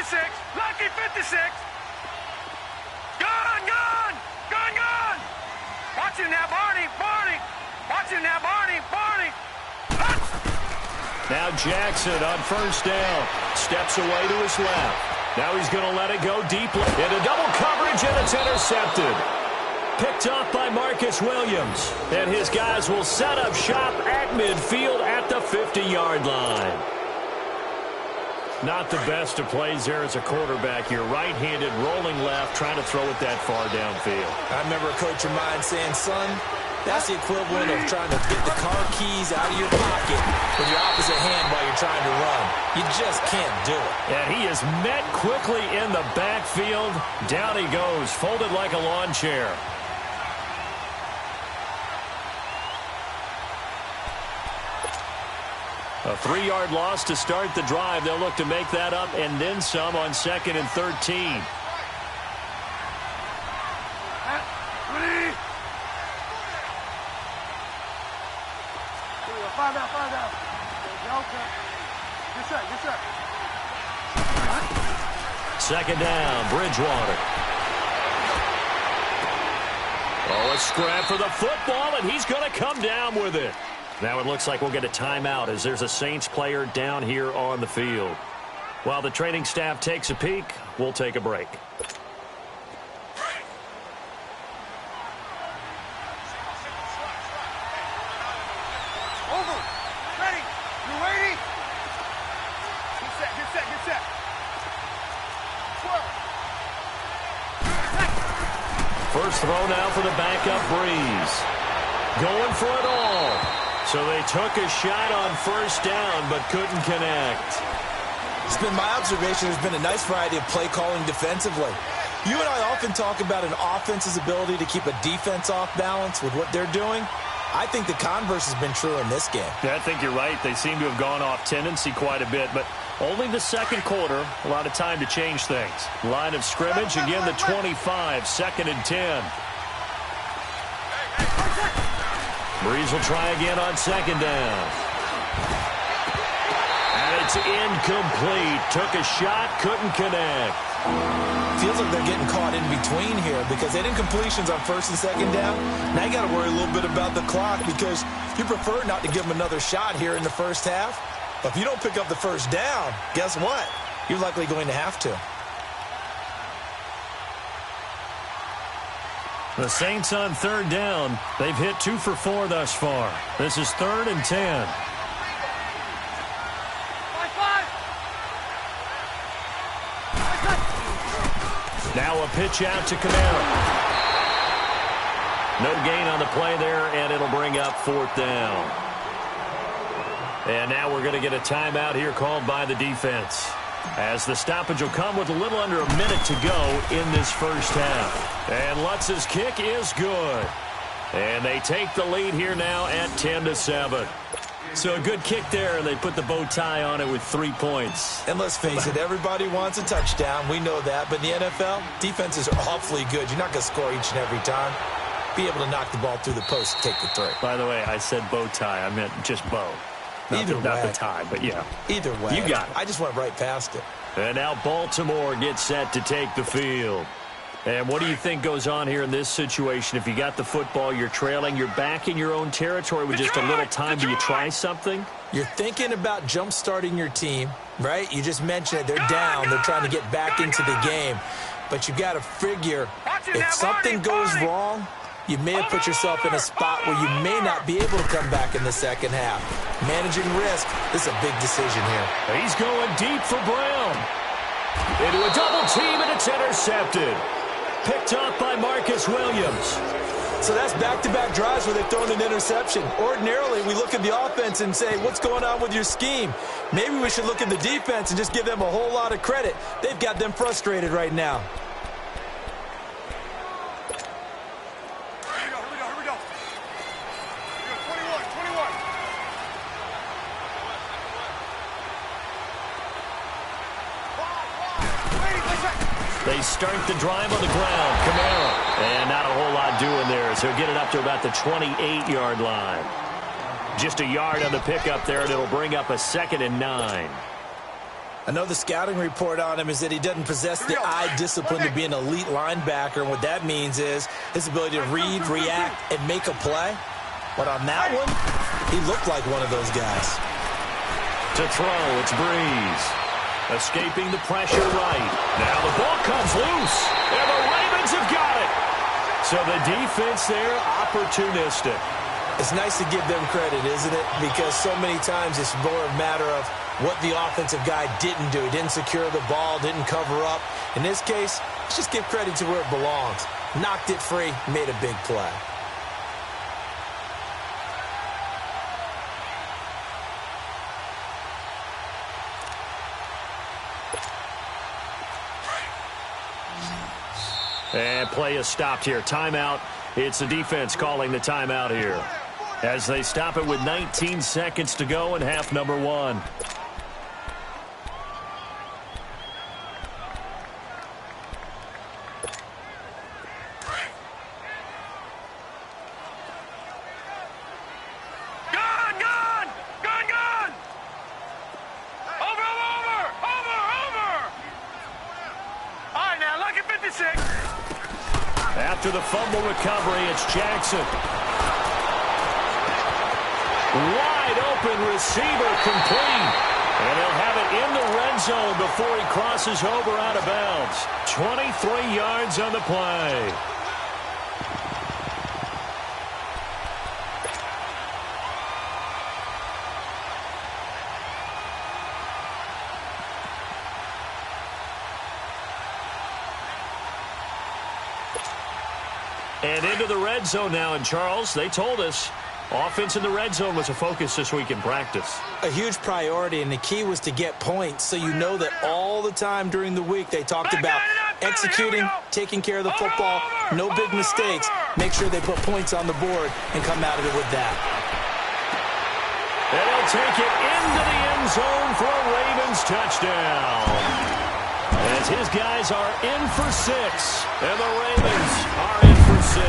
56. Lucky 56. Gone, gone. Gone, gone. Watch him now, Barney. Barney. Watch him now, Barney. Barney. Now Jackson on first down. Steps away to his left. Now he's going to let it go deeply. Into double coverage, and it's intercepted. Picked off by Marcus Williams. And his guys will set up shop at midfield at the 50-yard line. Not the best of plays there as a quarterback. You're right-handed, rolling left, trying to throw it that far downfield. I remember a coach of mine saying, son, that's the equivalent of trying to get the car keys out of your pocket with your opposite hand while you're trying to run. You just can't do it. And he is met quickly in the backfield. Down he goes, folded like a lawn chair. A 3-yard loss to start the drive. They'll look to make that up and then some on 2nd and 13. Find out. Get set. Second down, Bridgewater. Oh, a scrap for the football, and he's going to come down with it. Now it looks like we'll get a timeout as there's a Saints player down here on the field. While the training staff takes a peek, we'll take a break. Over. Ready. You ready? Get set. 12. First throw now for the backup Breeze. Going for it all. So they took a shot on first down but couldn't connect. It's been my observation there's been a nice variety of play calling defensively. You and I often talk about an offense's ability to keep a defense off balance with what they're doing. I think the converse has been true in this game. Yeah, I think you're right. They seem to have gone off tendency quite a bit, but only the second quarter, a lot of time to change things. Line of scrimmage, again the 25, 2nd and 10. Breeze will try again on 2nd down. And it's incomplete. Took a shot, couldn't connect. Feels like they're getting caught in between here because they did incompletions on 1st and 2nd down. Now you got to worry a little bit about the clock because you prefer not to give them another shot here in the first half. But if you don't pick up the first down, guess what? You're likely going to have to. The Saints on 3rd down. They've hit 2 for 4 thus far. This is 3rd and 10. Now a pitch out to Camara. No gain on the play there, and it'll bring up 4th down. And now we're going to get a timeout here called by the defense, as the stoppage will come with a little under a minute to go in this first half. And Lutz's kick is good. And they take the lead here now at 10-7. So a good kick there, and they put the bow tie on it with 3 points. And let's face it, everybody wants a touchdown. We know that. But in the NFL, defenses are awfully good. You're not going to score each and every time. Be able to knock the ball through the post and take the 3. By the way, I said bow tie. I meant just bow. Not the tie, but yeah. Either way. You got it. I just went right past it. And now Baltimore gets set to take the field. And what do you think goes on here in this situation? If you got the football, you're trailing, you're back in your own territory with just a little time. Do you try something? You're thinking about jump-starting your team, right? You just mentioned it. They're down. They're trying to get back into the game. But you got to figure, if something goes wrong, you may have put yourself in a spot where you may not be able to come back in the second half. Managing risk, this is a big decision here. He's going deep for Brown. Into a double team, and it's intercepted. Picked off by Marcus Williams. So that's back-to-back drives where they've thrown an interception. Ordinarily, we look at the offense and say, what's going on with your scheme? Maybe we should look at the defense and just give them a whole lot of credit. They've got them frustrated right now. Here we go. 21. They start the drive on the ground. Camara. And not a whole lot doing there, as he'll get it up to about the 28-yard line. Just a yard on the pickup there, and it'll bring up a 2nd and 9. I know the scouting report on him is that he doesn't possess the eye discipline to be an elite linebacker. And what that means is his ability to read, react, and make a play. But on that one, he looked like one of those guys. To throw, it's Breeze. Escaping the pressure right. Now the ball comes loose, and the Ravens have got it. So the defense there, opportunistic. It's nice to give them credit, isn't it? Because so many times it's more a matter of what the offensive guy didn't do. He didn't secure the ball, didn't cover up. In this case, let's just give credit to where it belongs. Knocked it free, made a big play. And play is stopped here. Timeout. It's the defense calling the timeout here, as they stop it with 19 seconds to go in half number 1. After the fumble recovery, it's Jackson. Wide open receiver, complete. And he'll have it in the red zone before he crosses over out of bounds. 23 yards on the play. And into the red zone now. And, Charles, they told us offense in the red zone was a focus this week in practice. A huge priority, and the key was to get points. So you know that all the time during the week they talked about executing, taking care of the football, no big mistakes. Make sure they put points on the board and come out of it with that. And he'll take it into the end zone for a Ravens touchdown. As his guys are in for 6, and the Ravens are in for 6.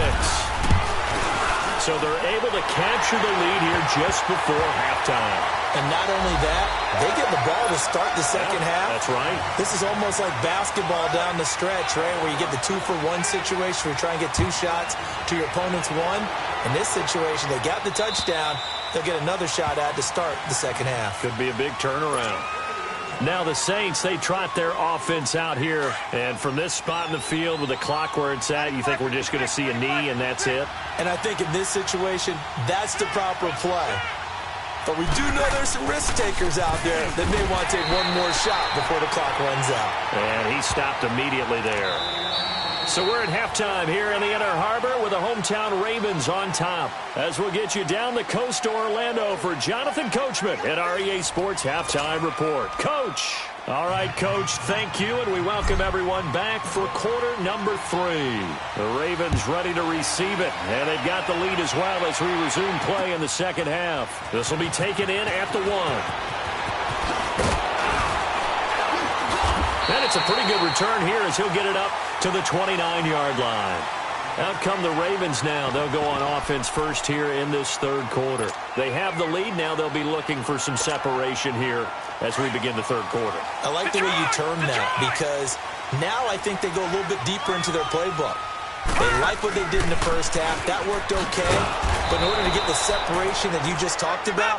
So they're able to capture the lead here just before halftime. And not only that, they get the ball to start the second half. That's right. This is almost like basketball down the stretch, right, where you get the 2-for-1 situation where you try and get 2 shots to your opponent's 1. In this situation, they got the touchdown. They'll get another shot at to start the second half. Could be a big turnaround. Now the Saints, they trot their offense out here. And from this spot in the field with the clock where it's at, you think we're just going to see a knee and that's it? And I think in this situation, that's the proper play. But we do know there's some risk takers out there that may want to take one more shot before the clock runs out. And he stopped immediately there. So we're at halftime here in the Inner Harbor with the hometown Ravens on top. As we'll get you down the coast to Orlando for Jonathan Coachman at our EA Sports Halftime Report. Coach! All right, Coach, thank you, and we welcome everyone back for quarter number 3. The Ravens ready to receive it, and they've got the lead as well as we resume play in the second half. This will be taken in at the 1. And it's a pretty good return here as he'll get it up to the 29-yard line. Out come the Ravens now. They'll go on offense first here in this third quarter. They have the lead. Now they'll be looking for some separation here as we begin the third quarter. I like the way you term that because now I think they go a little bit deeper into their playbook. They like what they did in the first half. That worked okay. But in order to get the separation that you just talked about,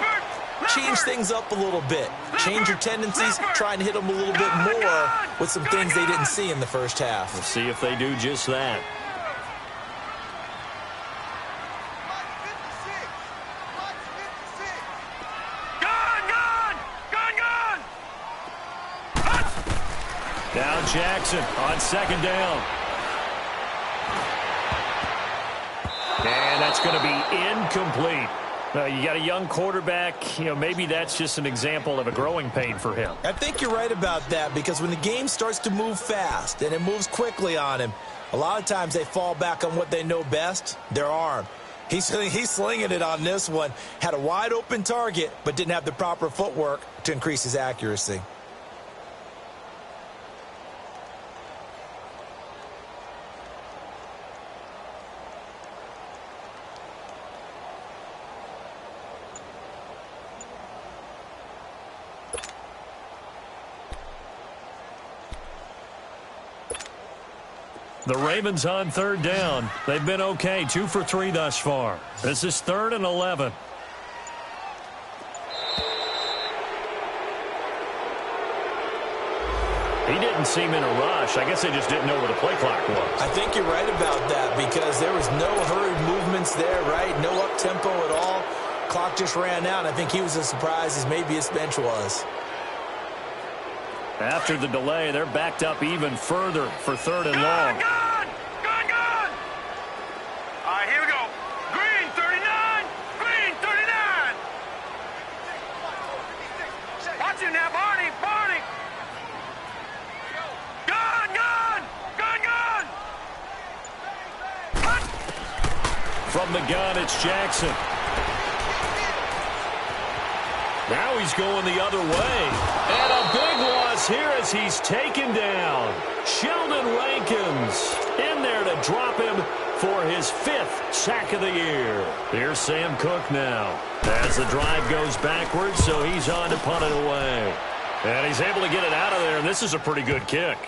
change things up a little bit. Change your tendencies. Try and hit them a little bit more with some things they didn't see in the first half. We'll see if they do just that. Now Jackson on second down. And that's going to be incomplete. You got a young quarterback. Maybe that's just an example of a growing pain for him. I think you're right about that because when the game starts to move fast and it moves quickly on him, a lot of times they fall back on what they know best, their arm. He's slinging it on this one. Had a wide open target, but didn't have the proper footwork to increase his accuracy. The Ravens on third down. They've been okay, 2 for 3 thus far. This is 3rd and 11. He didn't seem in a rush. I guess they just didn't know where the play clock was. I think you're right about that because there was no hurried movements there, right? No up-tempo at all. Clock just ran out. I think he was as surprised as maybe his bench was. After the delay, they're backed up even further for 3rd and long. Gone! All right, here we go. Green, 39. Green, 39. Watch it now, Barney. Gun! From the gun, it's Jackson. Now he's going the other way. And a big loss here as he's taken down. Sheldon Rankins in there to drop him for his 5th sack of the year. Here's Sam Cook now. As the drive goes backwards, so he's on to punt it away. And he's able to get it out of there, and this is a pretty good kick.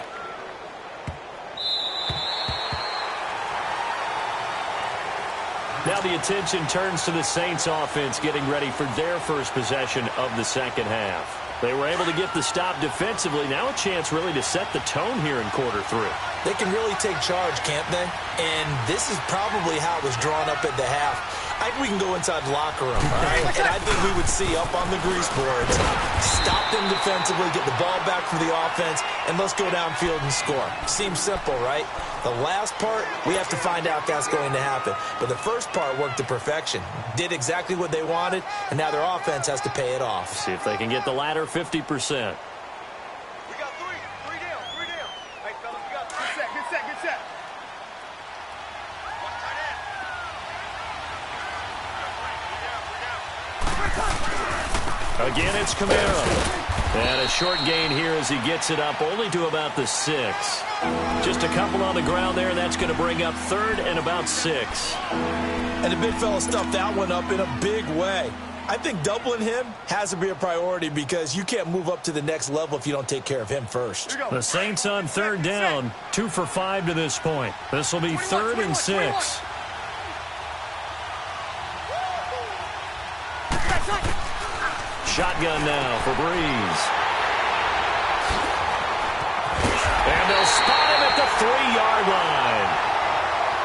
Now the attention turns to the Saints offense getting ready for their first possession of the second half. They were able to get the stop defensively. Now a chance really to set the tone here in quarter 3. They can really take charge, can't they? And this is probably how it was drawn up at the half. I think we can go inside the locker room, all right? And I think we would see up on the grease boards, stop them defensively, get the ball back for the offense, and let's go downfield and score. Seems simple, right? The last part, we have to find out if that's going to happen. But the first part worked to perfection. Did exactly what they wanted, and now their offense has to pay it off. See if they can get the latter 50%. We got three down. Hey, fellas, we got good set. Again, it's Camaro. And a short gain here as he gets it up only to about the 6. Just a couple on the ground there, and that's going to bring up 3rd and about 6. And the big fella stuffed that one up in a big way. I think doubling him has to be a priority because you can't move up to the next level if you don't take care of him first. The Saints on 3rd down, 2 for 5 to this point. This will be 3rd and 6. Shotgun now for Breeze. And they'll spot him at the 3-yard line.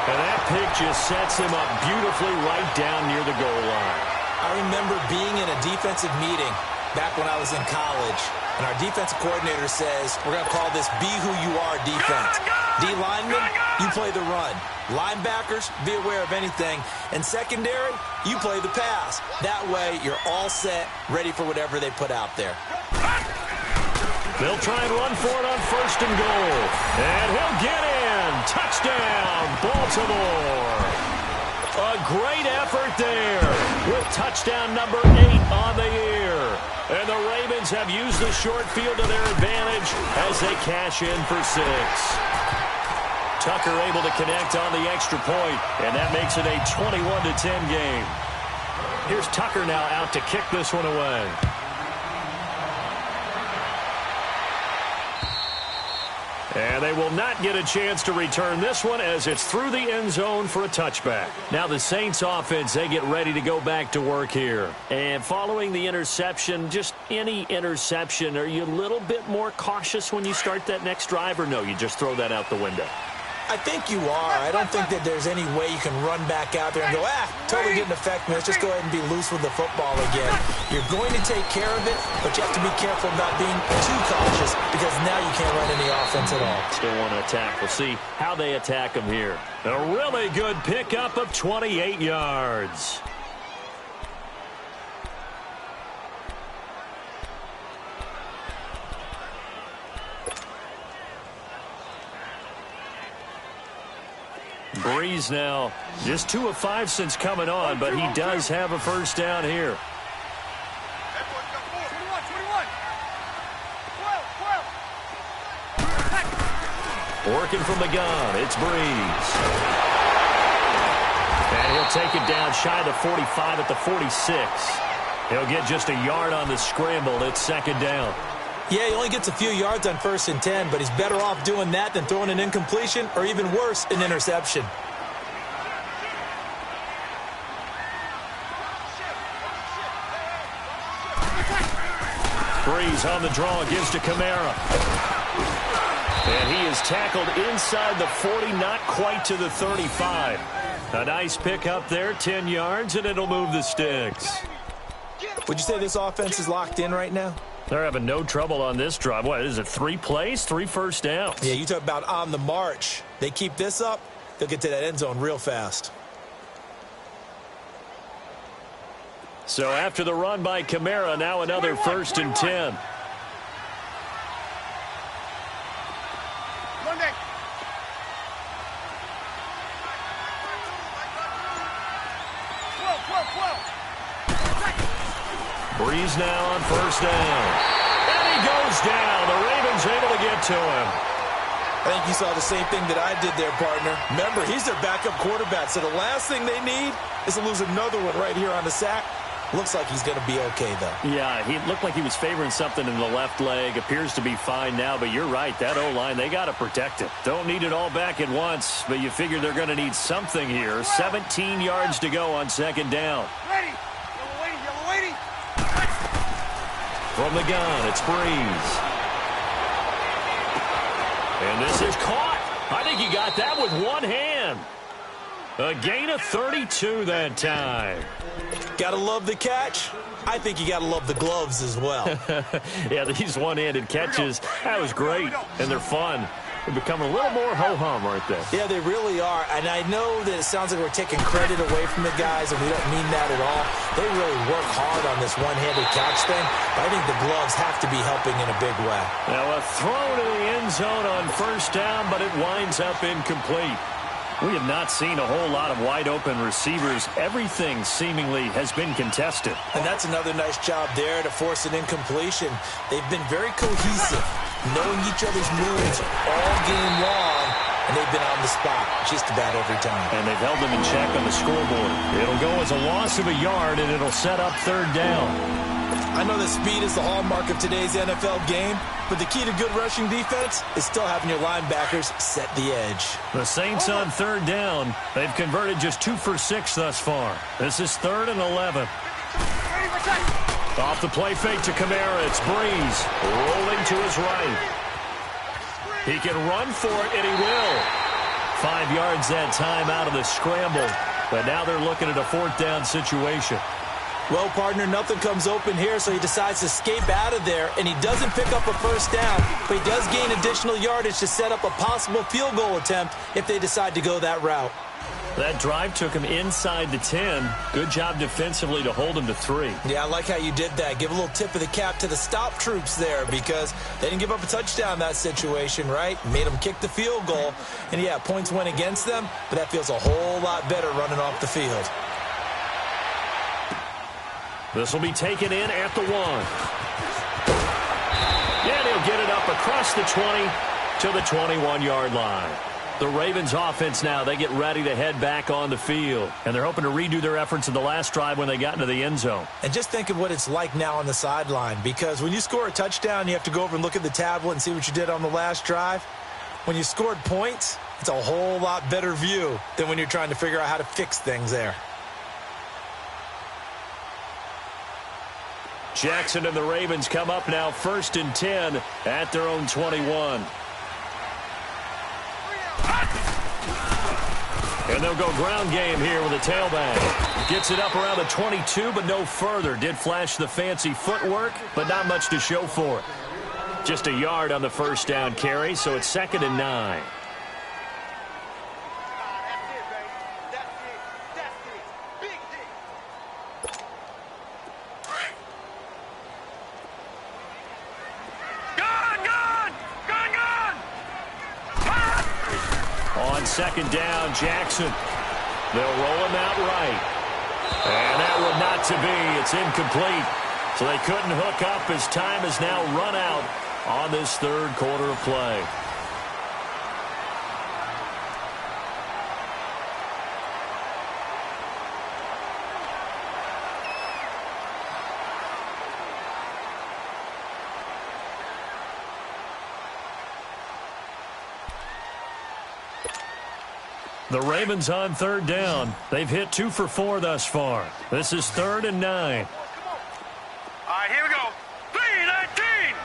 And that pick just sets him up beautifully right down near the goal line. I remember being in a defensive meeting back when I was in college, and our defensive coordinator says, we're going to call this Be Who You Are defense. D linemen, you play the run. Linebackers, be aware of anything. And secondary, you play the pass. That way, you're all set, ready for whatever they put out there. They'll try and run for it on 1st and goal. And he'll get in. Touchdown, Baltimore. A great effort there with touchdown number 8 on the year. And the Ravens have used the short field to their advantage as they cash in for 6. Tucker able to connect on the extra point, and that makes it a 21-10 game. Here's Tucker now out to kick this one away. And they will not get a chance to return this one as it's through the end zone for a touchback. Now the Saints offense, they get ready to go back to work here. And following the interception, just any interception, are you a little bit more cautious when you start that next drive, or no, you just throw that out the window? I think you are. I don't think that there's any way you can run back out there and go, totally didn't affect me. Let's just go ahead and be loose with the football again. You're going to take care of it, but you have to be careful about being too cautious because now you can't run any offense at all. Still want to attack. We'll see how they attack them here. A really good pickup of 28 yards. Breeze now just 2 of 5 since coming on, but he does have a first down here. Working from the gun, it's Breeze. And he'll take it down shy of the 45 at the 46. He'll get just a yard on the scramble. It's 2nd down. Yeah, he only gets a few yards on 1st and 10, but he's better off doing that than throwing an incompletion or even worse, an interception. Breeze on the draw, gives to Kamara. And he is tackled inside the 40, not quite to the 35. A nice pick up there, 10 yards, and it'll move the sticks. Would you say this offense is locked in right now? They're having no trouble on this drive. What is it, 3 plays, 3 first downs? Yeah, you talk about on the march. They keep this up, they'll get to that end zone real fast. So after the run by Kamara, now another 1st and 10. Breeze now on 1st down. And he goes down. The Ravens able to get to him. I think you saw the same thing that I did there, partner. Remember, he's their backup quarterback, so the last thing they need is to lose another one right here on the sack. Looks like he's going to be okay, though. Yeah, he looked like he was favoring something in the left leg. Appears to be fine now, but you're right. That O-line, they got to protect it. Don't need it all back at once, but you figure they're going to need something here. 17 yards to go on 2nd down. Ready. Yellow lady. From the gun, it's Breeze. And this is caught. I think he got that with one hand. A gain of 32 that time. Gotta love the catch. I think you gotta love the gloves as well. Yeah, these one-handed catches, that was great, and they're fun. They become a little more ho-hum, aren't they? Yeah, they really are. And I know that it sounds like we're taking credit away from the guys, and we don't mean that at all. They really work hard on this one-handed catch thing, but I think the gloves have to be helping in a big way. Now a throw to the end zone on 1st down, but it winds up incomplete. We have not seen a whole lot of wide-open receivers. Everything seemingly has been contested. And that's another nice job there to force an incompletion. They've been very cohesive, knowing each other's moves all game long, and they've been on the spot just about every time. And they've held them in check on the scoreboard. It'll go as a loss of a yard, and it'll set up 3rd down. I know that speed is the hallmark of today's NFL game, but the key to good rushing defense is still having your linebackers set the edge. The Saints on 3rd down. They've converted just 2 for 6 thus far. This is 3rd and 11. Off the play fake to Kamara. It's Breeze rolling to his right. He can run for it, and he will. 5 yards that time out of the scramble. But now they're looking at a 4th down situation. Well, partner, nothing comes open here, so he decides to escape out of there, and he doesn't pick up a 1st down, but he does gain additional yardage to set up a possible field goal attempt if they decide to go that route. That drive took him inside the 10. Good job defensively to hold him to 3. Yeah, I like how you did that. Give a little tip of the cap to the stop troops there because they didn't give up a touchdown in that situation, right? Made them kick the field goal. And, yeah, points went against them, but that feels a whole lot better running off the field. This will be taken in at the 1. And he'll get it up across the 20 to the 21-yard line. The Ravens offense now, they get ready to head back on the field. And they're hoping to redo their efforts in the last drive when they got into the end zone. And just think of what it's like now on the sideline, because when you score a touchdown, you have to go over and look at the tablet and see what you did on the last drive. When you scored points, it's a whole lot better view than when you're trying to figure out how to fix things there. Jackson and the Ravens come up now 1st and 10 at their own 21. And they'll go ground game here with a tailback. Gets it up around the 22, but no further. Did flash the fancy footwork, but not much to show for it. Just a yard on the 1st down carry, so it's 2nd and 9. On 2nd down, Jackson. They'll roll him out right. And that would not to be. It's incomplete. So they couldn't hook up as time has now run out on this 3rd quarter of play. The Ravens on third down. They've hit 2 for 4 thus far. This is 3rd and 9. All right, here we go. 3-19.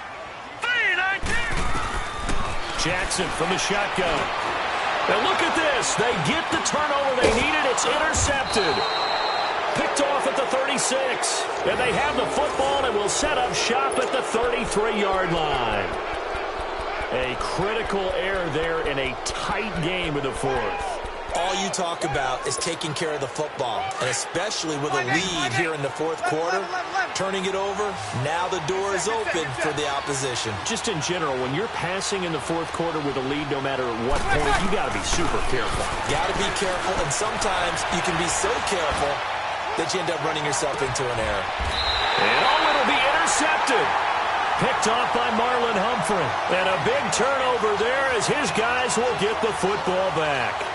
3-19. Jackson from the shotgun. Now look at this. They get the turnover they needed. It's intercepted. Picked off at the 36. And they have the football and will set up shop at the 33-yard line. A critical error there in a tight game in the 4th. All you talk about is taking care of the football, and especially with a lead here in the 4th quarter, turning it over, now the door is open for the opposition. Just in general, when you're passing in the 4th quarter with a lead, no matter at what point, you got to be super careful. Got to be careful, and sometimes you can be so careful that you end up running yourself into an error. And it'll be intercepted. Picked off by Marlon Humphrey. And a big turnover there as his guys will get the football back.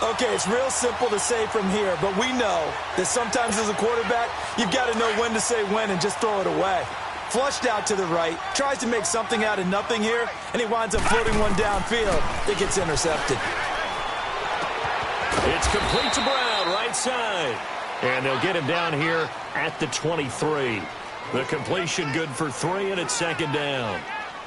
Okay, it's real simple to say from here, but we know that sometimes as a quarterback, you've got to know when to say when and just throw it away. Flushed out to the right, tries to make something out of nothing here, and he winds up floating one downfield that gets intercepted. It's complete to Brown, right side. And they'll get him down here at the 23. The completion good for 3, and it's 2nd down.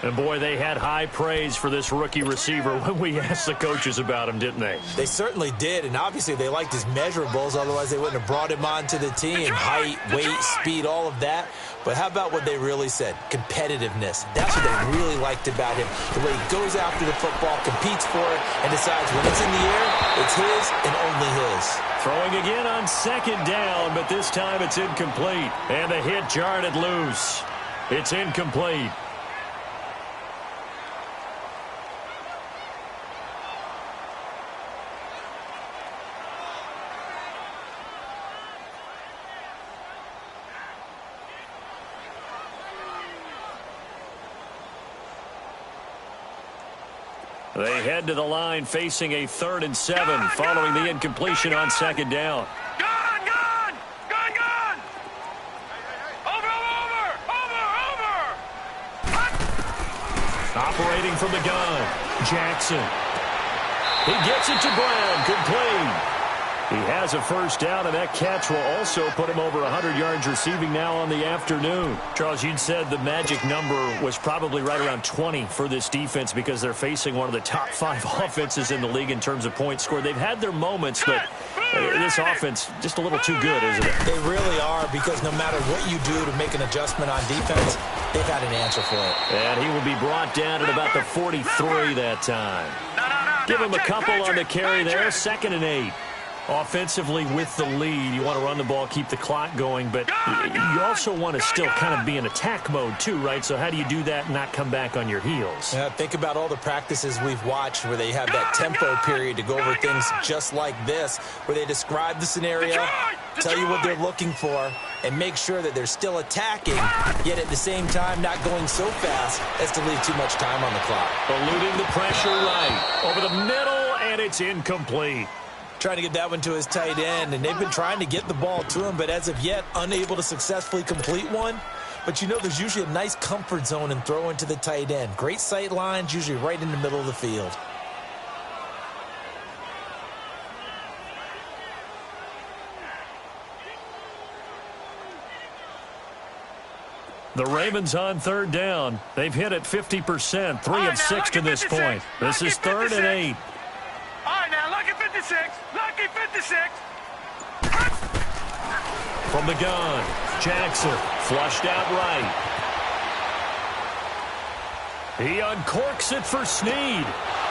And, boy, they had high praise for this rookie receiver when we asked the coaches about him, didn't they? They certainly did, and obviously they liked his measurables. Otherwise, they wouldn't have brought him onto the team. Height, weight, speed, all of that. But how about what they really said? Competitiveness. That's what they really liked about him. The way he goes after the football, competes for it, and decides when it's in the air, it's his and only his. Throwing again on 2nd down, but this time it's incomplete. And the hit jarred it loose. It's incomplete. They head to the line facing a 3rd and 7 following the incompletion on 2nd down. Gone! Over! Operating from the gun, Jackson. He gets it to Brown, complete. He has a 1st down, and that catch will also put him over 100 yards receiving now on the afternoon. Charles, you'd said the magic number was probably right around 20 for this defense because they're facing one of the top 5 offenses in the league in terms of points scored. They've had their moments, but this offense just a little too good, isn't it? They really are, because no matter what you do to make an adjustment on defense, they've had an answer for it. And he will be brought down at about the 43 that time. Give him a couple on the carry there, 2nd and 8. Offensively with the lead, you want to run the ball, keep the clock going, but you also want to still kind of be in attack mode too, right? So how do you do that and not come back on your heels? Yeah, think about all the practices we've watched where they have that tempo period to go over things just like this, where they describe the scenario, tell you what they're looking for, and make sure that they're still attacking, yet at the same time not going so fast as to leave too much time on the clock. Eluding the pressure right over the middle, and it's incomplete. Trying to get that one to his tight end, and they've been trying to get the ball to him, but as of yet, unable to successfully complete one. But you know there's usually a nice comfort zone in throwing to the tight end. Great sight lines, usually right in the middle of the field. The Ravens on 3rd down. They've hit it 50%, 3 of 6 to this point. This is 3rd and 8. All right, now, lucky 56. Lucky 56. From the gun, Jackson flushed out right. He uncorks it for Snead.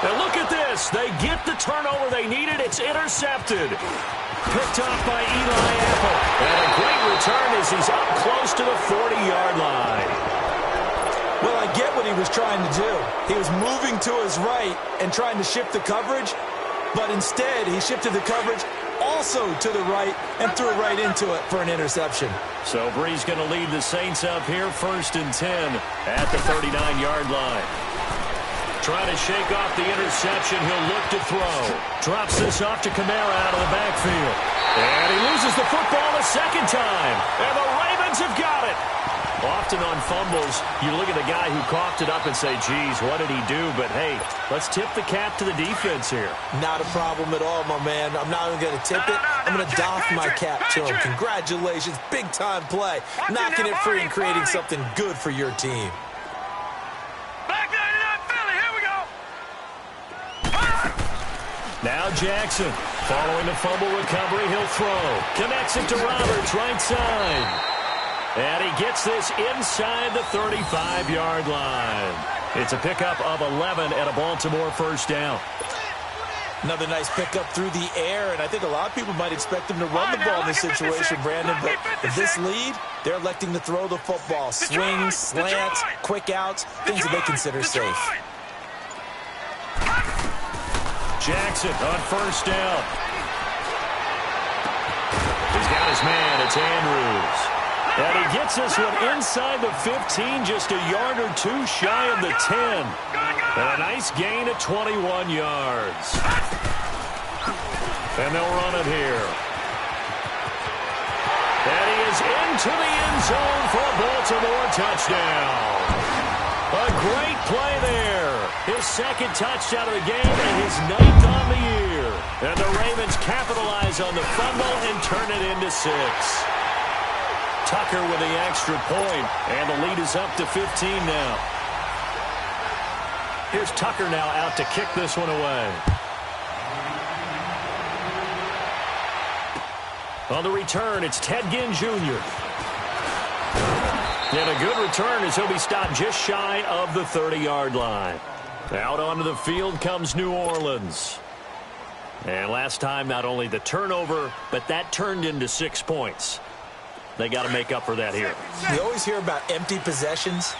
Now look at this. They get the turnover they needed. It's intercepted. Picked off by Eli Apple. And a great return as he's up close to the 40-yard line. Well, I get what he was trying to do. He was moving to his right and trying to shift the coverage, but instead he shifted the coverage also to the right and threw right into it for an interception. So Bree's going to lead the Saints up here 1st and 10 at the 39-yard line. Trying to shake off the interception. He'll look to throw. Drops this off to Kamara out of the backfield. And he loses the football a 2nd time. And the Ravens have got it. Often on fumbles, you look at the guy who coughed it up and say, geez, what did he do? But, hey, let's tip the cap to the defense here. Not a problem at all, my man. I'm not even going to tip it. I'm going to doff my cap to him. Congratulations. Big-time play. Knocking it free and creating something good for your team. Now Jackson, following the fumble recovery, he'll throw. Connects it to Roberts, right side. And he gets this inside the 35-yard line. It's a pickup of 11 and a Baltimore first down. Another nice pickup through the air, and I think a lot of people might expect him to run the ball in this situation, Brandon. But with this lead, they're electing to throw the football. Swings, slants, quick outs, things that they consider safe. Jackson on first down. He's got his man. It's Andrews. And he gets this one inside the 15, just a yard or two shy of the 10. And a nice gain at 21 yards. And they'll run it here. And he is into the end zone for a Baltimore touchdown. A great play there. His second touchdown of the game and his 9th on the year. And the Ravens capitalize on the fumble and turn it into 6. Tucker with the extra point, and the lead is up to 15 now. Here's Tucker now out to kick this one away. On the return, it's Ted Ginn Jr. And a good return as he'll be stopped just shy of the 30-yard line. Out onto the field comes New Orleans. And last time, not only the turnover, but that turned into 6 points. They got to make up for that here. You always hear about empty possessions,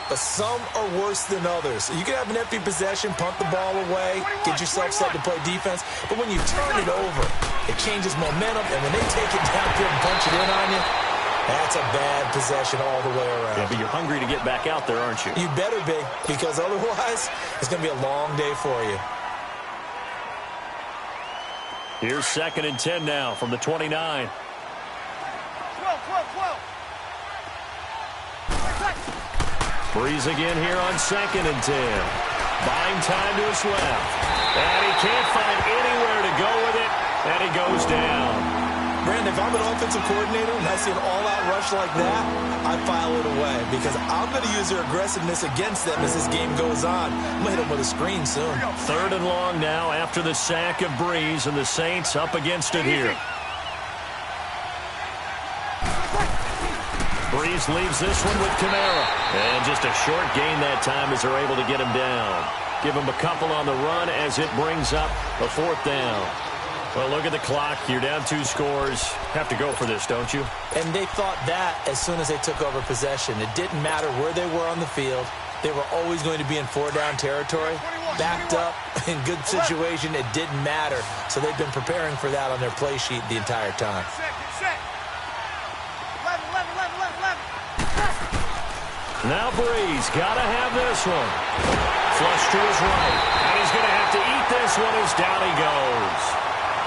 but some are worse than others. You can have an empty possession, punt the ball away, get yourself set to play defense, but when you turn it over, it changes momentum, and when they take it downfield and punch it in on you, that's a bad possession all the way around. Yeah, but you're hungry to get back out there, aren't you? You better be, because otherwise, it's going to be a long day for you. Here's 2nd and 10 now from the 29. Breeze again here on 2nd and 10. Buying time to his left. And he can't find anywhere to go with it, and he goes down. Brandon, if I'm an offensive coordinator and I see an all-out rush like that, I file it away because I'm going to use their aggressiveness against them as this game goes on. I'm going to hit them with a screen soon. 3rd and long now after the sack of Breeze, and the Saints up against it here. Breeze leaves this one with Kamara. And just a short gain that time as they're able to get him down. Give him a couple on the run as it brings up a 4th down. Well, look at the clock. You're down 2 scores. Have to go for this, don't you? And they thought that as soon as they took over possession. It didn't matter where they were on the field. They were always going to be in 4-down territory. Backed up, in good situation, it didn't matter. So they've been preparing for that on their play sheet the entire time. Now Breeze, gotta have this one. Flush to his right. And he's gonna have to eat this one as down he goes.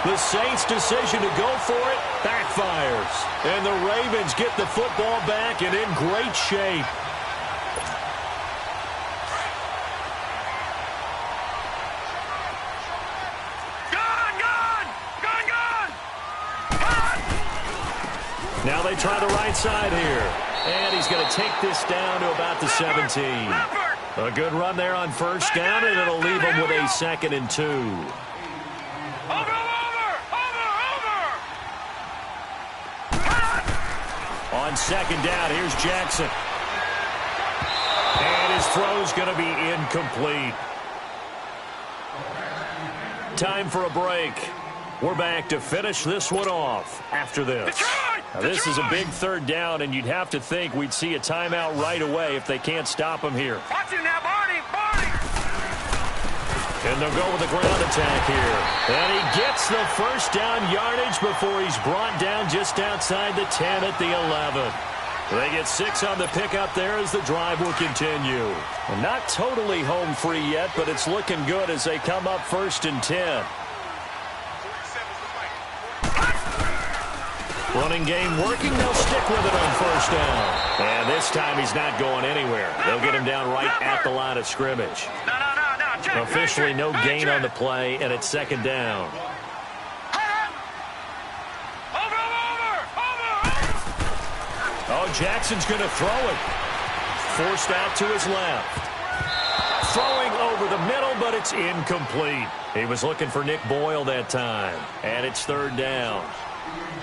The Saints' decision to go for it backfires. And the Ravens get the football back and in great shape. Now they try the right side here. And he's going to take this down to about the 17. A good run there on first down, and it'll leave him with a 2nd and 2. On 2nd down, here's Jackson. And his throw's going to be incomplete. Time for a break. We're back to finish this one off after this. Now, this is a big 3rd down, and you'd have to think we'd see a timeout right away if they can't stop him here. Watch him now, Barney! And they'll go with the ground attack here. And he gets the first down yardage before he's brought down just outside the 10 at the 11. They get 6 on the pickup there as the drive will continue. And not totally home free yet, but it's looking good as they come up 1st and 10. Running game working. They'll stick with it on first down. And this time he's not going anywhere. They'll get him down right at the line of scrimmage. No. Officially no gain on the play, and it's second down. Oh, Jackson's going to throw it. Forced out to his left. Throwing over the middle, but it's incomplete. He was looking for Nick Boyle that time, and it's third down.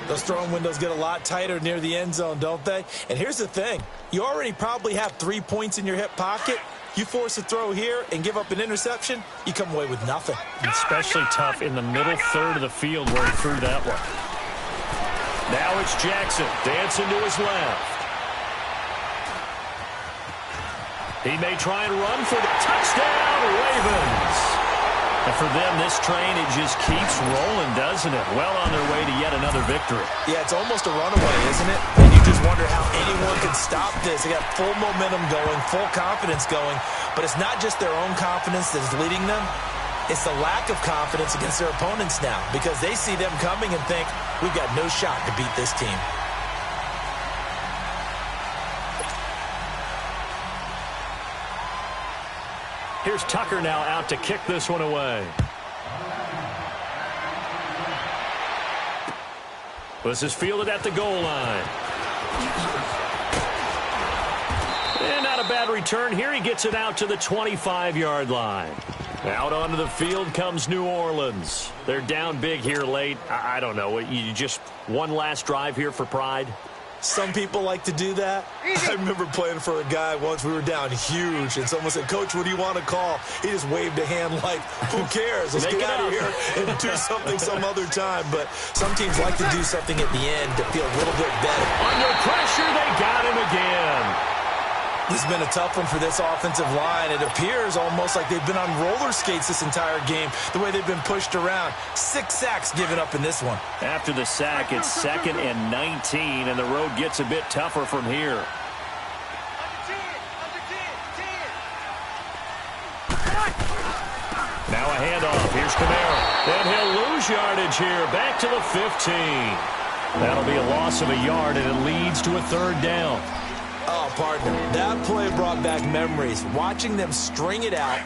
Those throwing windows get a lot tighter near the end zone, don't they? And here's the thing. You already probably have 3 points in your hip pocket. You force a throw here and give up an interception, you come away with nothing. Especially tough in the middle third of the field where he threw that one. Now it's Jackson dancing to his left. He may try and run for the touchdown, Ravens. And for them, this train, it just keeps rolling, doesn't it? Well on their way to yet another victory. Yeah, it's almost a runaway, isn't it? And you just wonder how anyone can stop this. They got full momentum going, full confidence going. But it's not just their own confidence that's leading them. It's the lack of confidence against their opponents now, because they see them coming and think, we've got no shot to beat this team. Here's Tucker now out to kick this one away. This is fielded at the goal line. And not a bad return here. He gets it out to the 25-yard line. Out onto the field comes New Orleans. They're down big here late. I don't know. You just one last drive here for pride? Some people like to do that. I remember playing for a guy once. We were down huge, and someone said, Coach, what do you want to call? He just waved a hand like, who cares? Let's get out of here and do something some other time. But some teams like to do something at the end to feel a little bit better. Under pressure, they got him again. This has been a tough one for this offensive line. It appears almost like they've been on roller skates this entire game, the way they've been pushed around. 6 sacks given up in this one. After the sack, it's 2nd and 19, and the road gets a bit tougher from here. Now a handoff. Here's Kamara. And he'll lose yardage here. Back to the 15. That'll be a loss of a yard, and it leads to a third down. Oh, partner, that play brought back memories. Watching them string it out,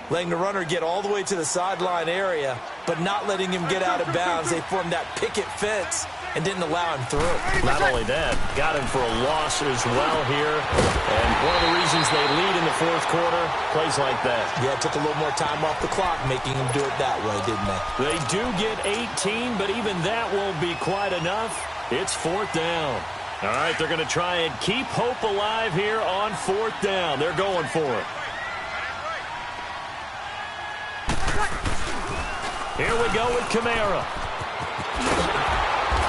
letting the runner get all the way to the sideline area, but not letting him get out of bounds. They formed that picket fence and didn't allow him through. Not only that, got him for a loss as well here. And one of the reasons they lead in the fourth quarter, plays like that. Yeah, it took a little more time off the clock making him do it that way, didn't they? They do get 18, but even that won't be quite enough. It's fourth down. All right, they're going to try and keep hope alive here on fourth down. They're going for it. Here we go with Kamara.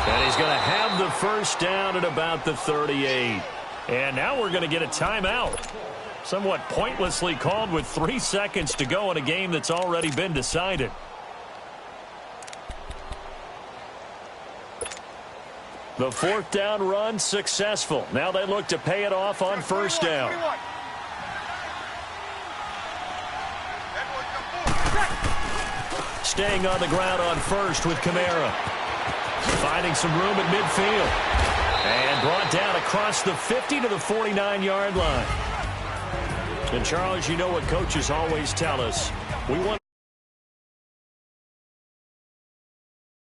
And he's going to have the first down at about the 38. And now we're going to get a timeout. Somewhat pointlessly called with 3 seconds to go in a game that's already been decided. The fourth down run successful. Now they look to pay it off on first down. Staying on the ground on first with Kamara. Finding some room at midfield. And brought down across the 50 to the 49-yard line. And Charles, you know what coaches always tell us. We want